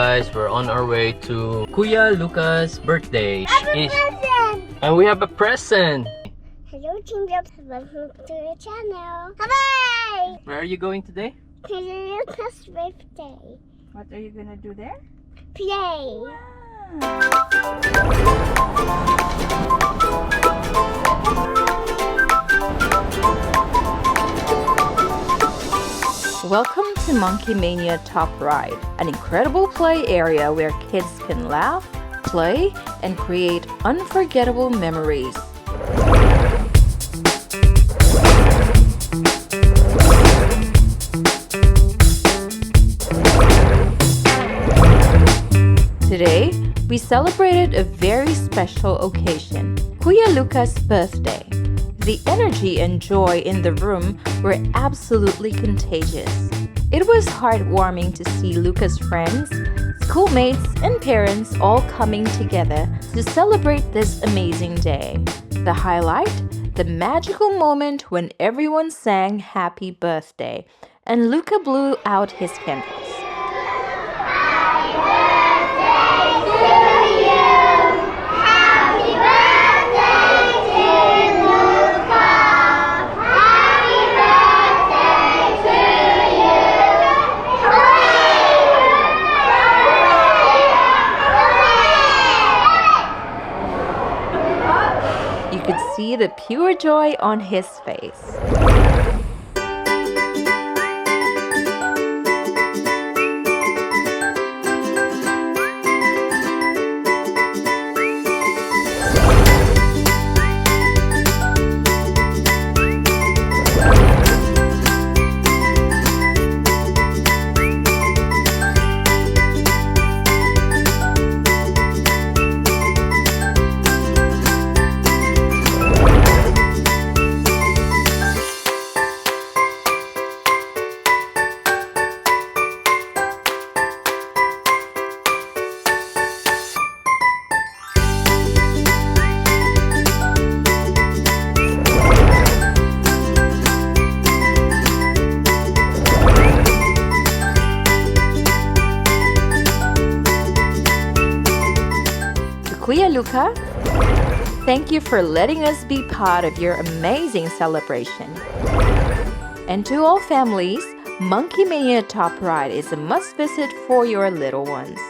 guys, we're on our way to Kuya Luca's birthday. And we have a present. Hello, Team Jobs. Welcome to the channel. Bye-bye! Where are you going today? Kuya Luca's birthday. What are you gonna do there? Play. Welcome to Monkey Mania Top Ryde, an incredible play area where kids can laugh, play, and create unforgettable memories. Today, we celebrated a very special occasion, Kuya Luca's birthday. The energy and joy in the room were absolutely contagious. It was heartwarming to see Luca's friends, schoolmates, and parents all coming together to celebrate this amazing day. The highlight? The magical moment when everyone sang Happy Birthday and Luca blew out his candles. You could see the pure joy on his face. Kuya Luca, thank you for letting us be part of your amazing celebration. And to all families, Monkey Mania Top Ryde is a must visit for your little ones.